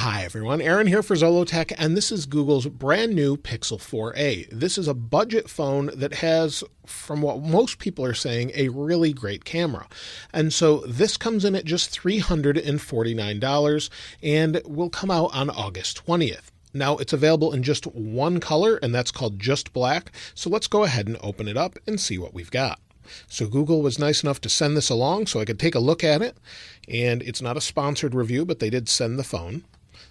Hi everyone, Aaron here for Zollotech, and this is Google's brand new Pixel 4a. This is a budget phone that has, from what most people are saying, a really great camera. And so this comes in at just $349 and will come out on August 20th. Now it's available in just one color, and that's called just black. So let's go ahead and open it up and see what we've got. So Google was nice enough to send this along so I could take a look at it. And it's not a sponsored review, but they did send the phone.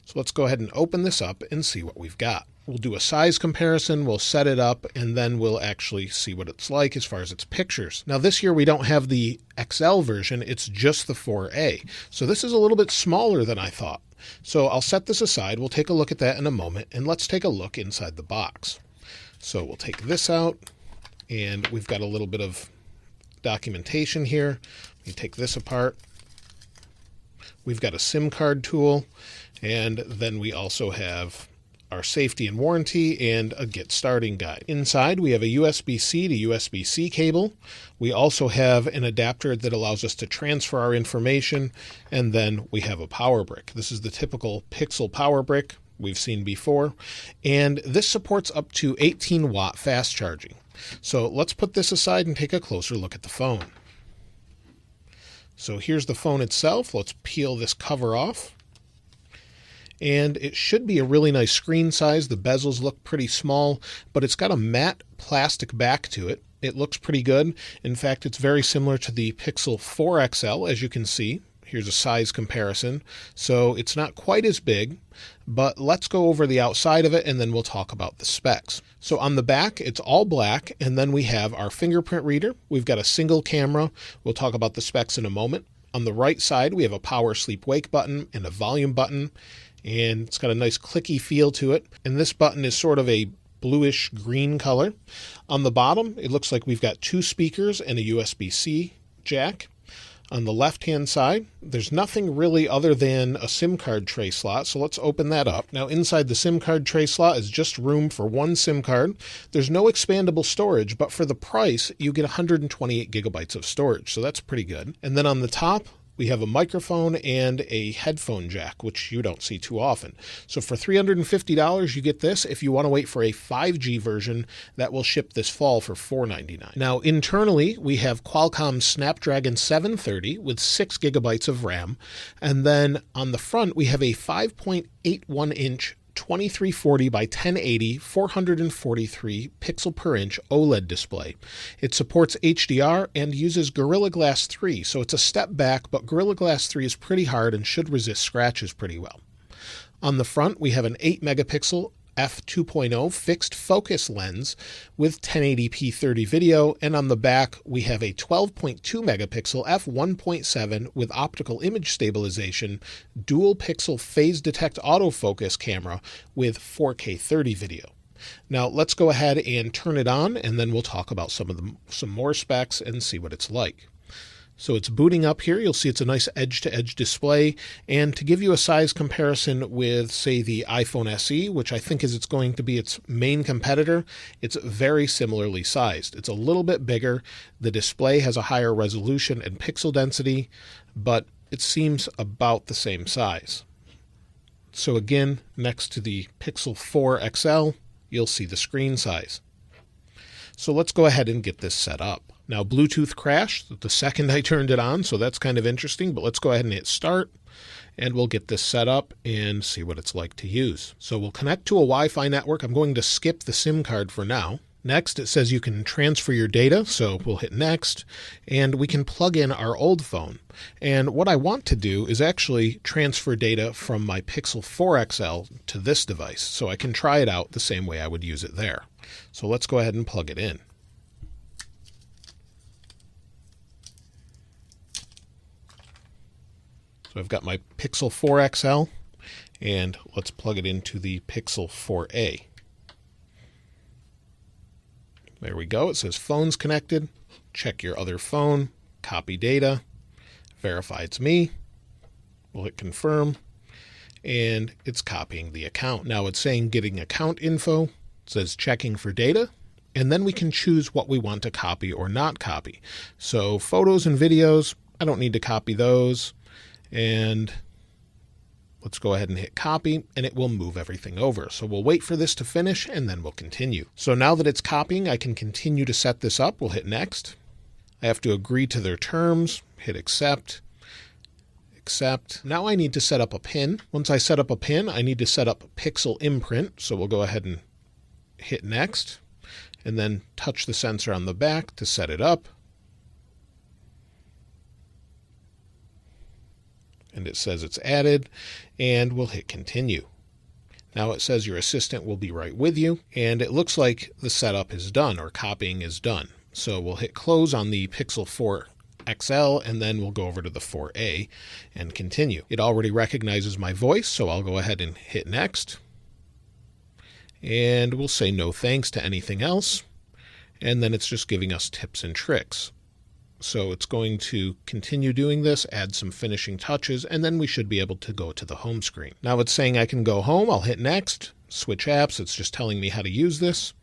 So let's go ahead and open this up and see what we've got. We'll do a size comparison, we'll set it up, and then we'll actually see what it's like as far as its pictures. Now this year we don't have the XL version, it's just the 4A. So this is a little bit smaller than I thought. So I'll set this aside, we'll take a look at that in a moment, and let's take a look inside the box. So we'll take this out, and we've got a little bit of documentation here. We take this apart. We've got a SIM card tool, and then we also have our safety and warranty and a get starting guide. Inside we have a USB-C to USB-C cable. We also have an adapter that allows us to transfer our information, and then we have a power brick. This is the typical Pixel power brick we've seen before, and this supports up to 18-watt fast charging. So let's put this aside and take a closer look at the phone. So here's the phone itself. Let's peel this cover off. And it should be a really nice screen size. The bezels look pretty small, but it's got a matte plastic back to it. It looks pretty good. In fact, it's very similar to the Pixel 4 XL, as you can see. Here's a size comparison. So it's not quite as big, but let's go over the outside of it and then we'll talk about the specs. So on the back, it's all black, and then we have our fingerprint reader. We've got a single camera. We'll talk about the specs in a moment. On the right side, we have a power sleep wake button and a volume button, and it's got a nice clicky feel to it. And this button is sort of a bluish green color. On the bottom, it looks like we've got two speakers and a USB-C jack. On the left-hand side, there's nothing really other than a SIM card tray slot, so let's open that up. Now inside the SIM card tray slot is just room for one SIM card. There's no expandable storage, but for the price, you get 128 gigabytes of storage, so that's pretty good. And then on the top, we have a microphone and a headphone jack, which you don't see too often. So for $350, you get this. If you want to wait for a 5G version, that will ship this fall for $499. Now, internally, we have Qualcomm Snapdragon 730 with 6 gigabytes of RAM. And then on the front, we have a 5.81-inch 2340 by 1080 443 pixel per inch OLED display. It supports HDR and uses Gorilla Glass 3, so it's a step back, but Gorilla Glass 3 is pretty hard and should resist scratches pretty well. On the front, we have an 8 megapixel f2.0 fixed focus lens with 1080p 30 video, and on the back we have a 12.2 megapixel f1.7 with optical image stabilization dual pixel phase detect autofocus camera with 4K 30 video. Now let's go ahead and turn it on, and then we'll talk about some more specs and see what it's like. So it's booting up here. You'll see it's a nice edge-to-edge display. And to give you a size comparison with, say, the iPhone SE, which I think is going to be its main competitor, it's very similarly sized. It's a little bit bigger. The display has a higher resolution and pixel density, but it seems about the same size. So again, next to the Pixel 4 XL, you'll see the screen size. So let's go ahead and get this set up. Now, Bluetooth crashed the second I turned it on, so that's kind of interesting, but let's go ahead and hit start, and we'll get this set up and see what it's like to use. So we'll connect to a Wi-Fi network. I'm going to skip the SIM card for now. Next, it says you can transfer your data, so we'll hit next, and we can plug in our old phone. And what I want to do is actually transfer data from my Pixel 4 XL to this device, so I can try it out the same way I would use it there. So let's go ahead and plug it in. So I've got my Pixel 4 XL, and let's plug it into the Pixel 4a. There we go. It says phone's connected. Check your other phone, copy data, verify it's me. We'll hit confirm, and it's copying the account. Now it's saying getting account info. It says checking for data, and then we can choose what we want to copy or not copy. So photos and videos, I don't need to copy those. And Let's go ahead and hit copy, and it will move everything over. So we'll wait for this to finish, and then we'll continue. So now that it's copying, I can continue to set this up. We'll hit next. I have to agree to their terms, hit accept. Now I need to set up a pin. Once I set up a pin, I need to set up pixel imprint. So we'll go ahead and hit next, and then touch the sensor on the back to set it up. And it says it's added, and we'll hit continue. Now it says your assistant will be right with you, and it looks like the setup is done, or copying is done. So we'll hit close on the Pixel 4 XL, and then we'll go over to the 4a and continue. It already recognizes my voice, so I'll go ahead and hit next. And we'll say no thanks to anything else. And then it's just giving us tips and tricks. So it's going to continue doing this, add some finishing touches, and then we should be able to go to the home screen. Now it's saying I can go home. I'll hit next, switch apps. It's just telling me how to use this.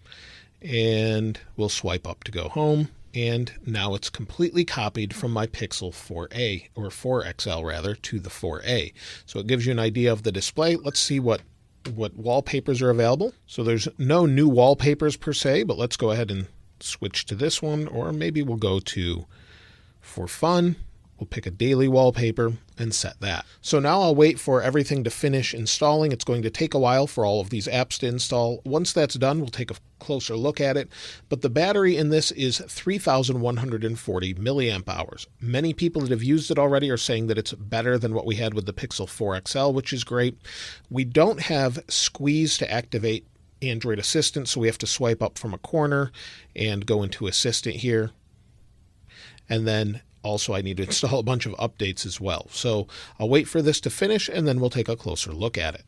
And we'll swipe up to go home. And now it's completely copied from my Pixel 4a, or 4 XL rather, to the 4a. So it gives you an idea of the display. Let's see what wallpapers are available. So there's no new wallpapers per se, but let's go ahead and switch to this one, or maybe we'll go to, for fun, we'll pick a daily wallpaper and set that. So now I'll wait for everything to finish installing. It's going to take a while for all of these apps to install. Once that's done, we'll take a closer look at it. But the battery in this is 3,140 milliamp hours. Many people that have used it already are saying that it's better than what we had with the Pixel 4 XL, which is great. We don't have squeeze to activate Android Assistant, so we have to swipe up from a corner and go into Assistant here. And then also I need to install a bunch of updates as well. So I'll wait for this to finish, and then we'll take a closer look at it.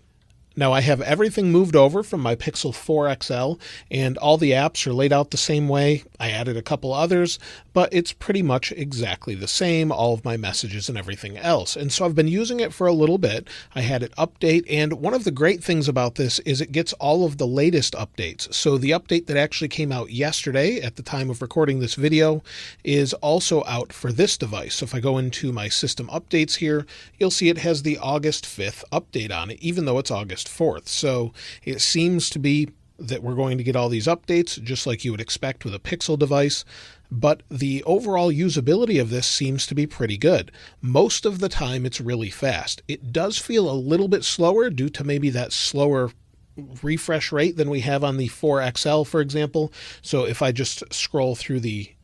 Now I have everything moved over from my Pixel 4 XL, and all the apps are laid out the same way. I added a couple others, but it's pretty much exactly the same, all of my messages and everything else. And so I've been using it for a little bit. I had it update, and one of the great things about this is it gets all of the latest updates. So the update that actually came out yesterday at the time of recording this video is also out for this device. So if I go into my system updates here, you'll see it has the August 5th update on it, even though it's August 4th. So it seems to be that we're going to get all these updates just like you would expect with a Pixel device, but the overall usability of this seems to be pretty good. Most of the time it's really fast. It does feel a little bit slower due to maybe that slower refresh rate than we have on the 4 XL, for example. So if I just scroll through the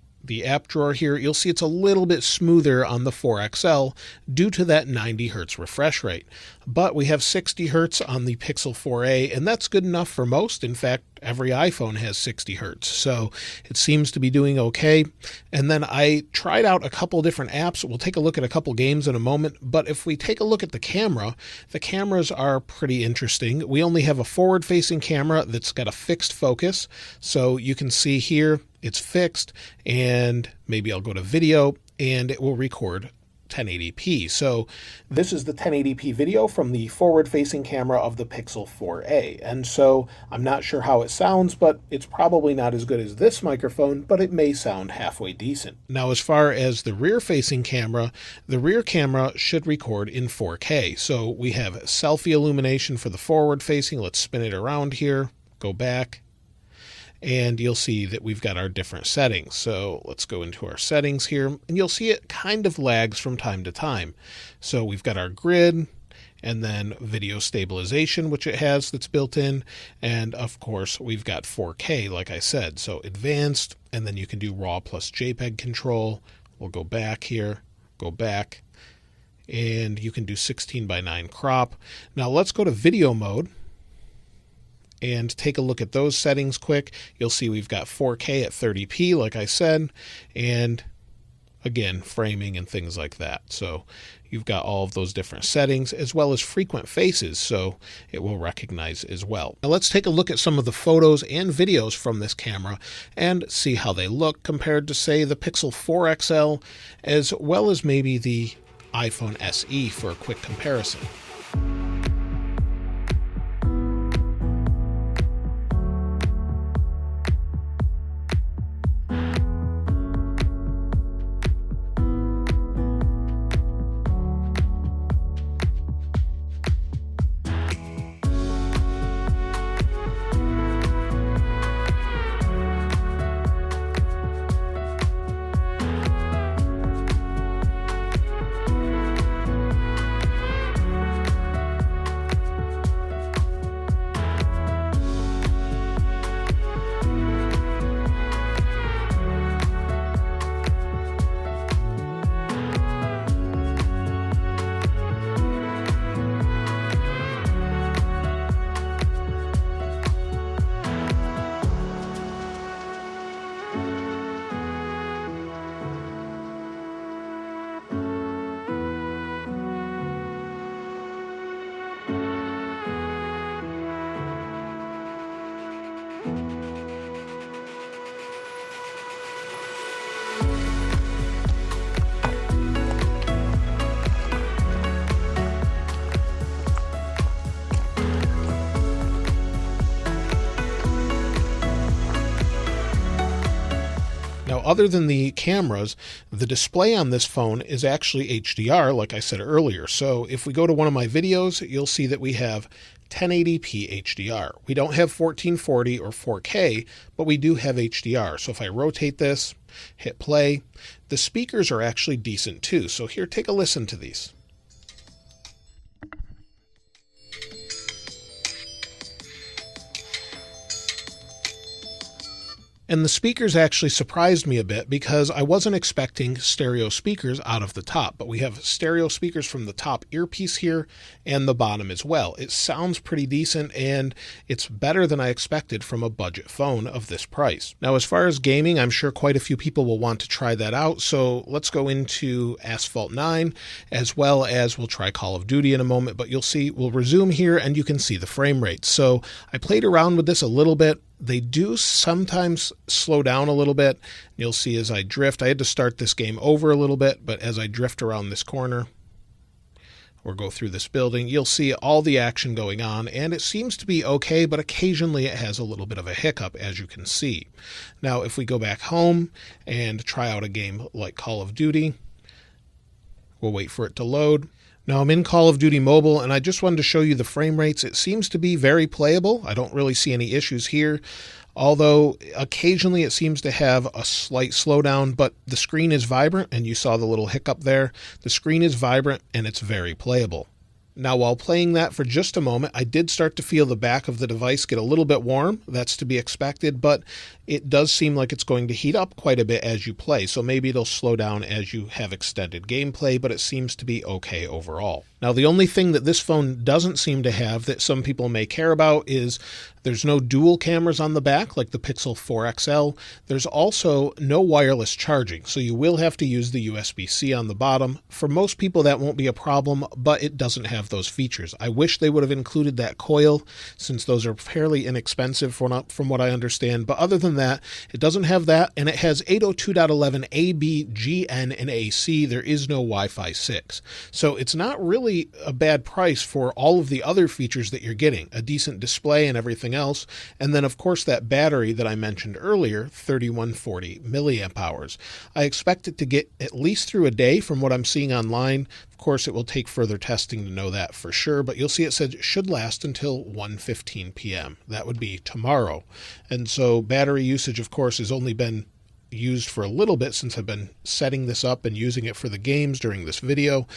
app drawer here, you'll see it's a little bit smoother on the 4 XL due to that 90 Hertz refresh rate. But we have 60 Hertz on the Pixel 4a, and that's good enough for most. In fact, every iPhone has 60 Hertz, so it seems to be doing okay. And then I tried out a couple different apps. We'll take a look at a couple games in a moment, but if we take a look at the cameras are pretty interesting. We only have a forward-facing camera that's got a fixed focus, so you can see here it's fixed, and maybe I'll go to video, and it will record 1080p. So this is the 1080p video from the forward-facing camera of the Pixel 4a. And so I'm not sure how it sounds, but it's probably not as good as this microphone, but it may sound halfway decent. Now, as far as the rear-facing camera, the rear camera should record in 4K. So we have selfie illumination for the forward-facing. Let's spin it around here, go back, and you'll see that we've got our different settings. So let's go into our settings here, and you'll see it kind of lags from time to time. So we've got our grid, and then video stabilization, which it has that's built in. And of course, we've got 4K, like I said. So advanced, and then you can do RAW plus JPEG control. We'll go back here, go back, and you can do 16:9 crop. Now let's go to video mode and take a look at those settings quick. You'll see we've got 4K at 30p, like I said, and again, framing and things like that. So you've got all of those different settings, as well as frequent faces, so it will recognize as well. Now let's take a look at some of the photos and videos from this camera and see how they look compared to, say, the Pixel 4 XL, as well as maybe the iPhone SE for a quick comparison. other than the cameras, the display on this phone is actually HDR, like I said earlier. So if we go to one of my videos, you'll see that we have 1080p HDR. We don't have 1440 or 4K, but we do have HDR. So if I rotate this, hit play, the speakers are actually decent too. So here, take a listen to these. And the speakers actually surprised me a bit because I wasn't expecting stereo speakers out of the top, but we have stereo speakers from the top earpiece here and the bottom as well. It sounds pretty decent, and it's better than I expected from a budget phone of this price. Now, as far as gaming, I'm sure quite a few people will want to try that out. So let's go into Asphalt 9, as well as we'll try Call of Duty in a moment, but you'll see we'll resume here and you can see the frame rate. So I played around with this a little bit. They do sometimes slow down a little bit. You'll see as I drift, I had to start this game over a little bit, but as I drift around this corner or go through this building, you'll see all the action going on, and it seems to be okay, but occasionally it has a little bit of a hiccup, as you can see. Now, if we go back home and try out a game like Call of Duty, we'll wait for it to load. Now I'm in Call of Duty Mobile, and I just wanted to show you the frame rates. It seems to be very playable. I don't really see any issues here, although occasionally it seems to have a slight slowdown, but the screen is vibrant, and you saw the little hiccup there. The screen is vibrant, and it's very playable. Now, while playing that for just a moment, I did start to feel the back of the device get a little bit warm. That's to be expected, but it does seem like it's going to heat up quite a bit as you play. So maybe it'll slow down as you have extended gameplay, but it seems to be okay overall. Now, the only thing that this phone doesn't seem to have that some people may care about is there's no dual cameras on the back like the Pixel 4 XL. There's also no wireless charging, so you will have to use the USB-C on the bottom. For most people, that won't be a problem, but it doesn't have those features. I wish they would have included that coil, since those are fairly inexpensive from what I understand. But other than that, it doesn't have that, and it has 802.11 AB, GN, and AC. There is no Wi-Fi 6. So it's not really a bad price for all of the other features that you're getting, a decent display and everything else. And then, of course, that battery that I mentioned earlier, 3140 milliamp hours. I expect it to get at least through a day from what I'm seeing online. Of course, it will take further testing to know that for sure, but you'll see it says it should last until 1:15 p.m. That would be tomorrow. And so battery usage, of course, has only been used for a little bit since I've been setting this up and using it for the games during this video,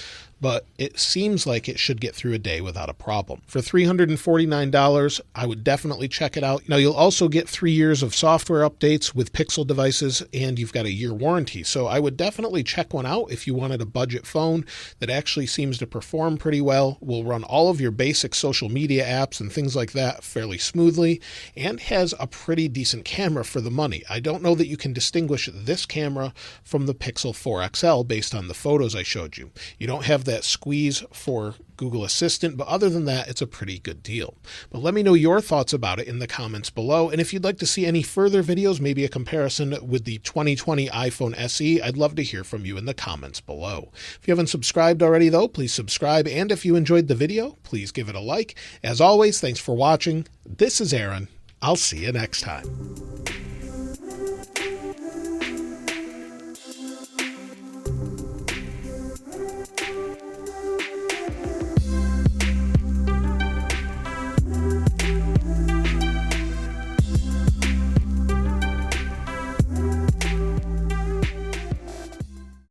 but it seems like it should get through a day without a problem. For $349, I would definitely check it out. Now, you'll also get 3 years of software updates with Pixel devices, and you've got a year warranty. So I would definitely check one out if you wanted a budget phone that actually seems to perform pretty well, will run all of your basic social media apps and things like that fairly smoothly, and has a pretty decent camera for the money. I don't know that you can distinguish this camera from the Pixel 4 XL based on the photos I showed you. You don't have that squeeze for Google Assistant, but other than that, it's a pretty good deal. But let me know your thoughts about it in the comments below, and if you'd like to see any further videos, maybe a comparison with the 2020 iPhone SE, I'd love to hear from you in the comments below. If you haven't subscribed already, though, please subscribe, and if you enjoyed the video, please give it a like. As always, thanks for watching. This is Aaron. I'll see you next time.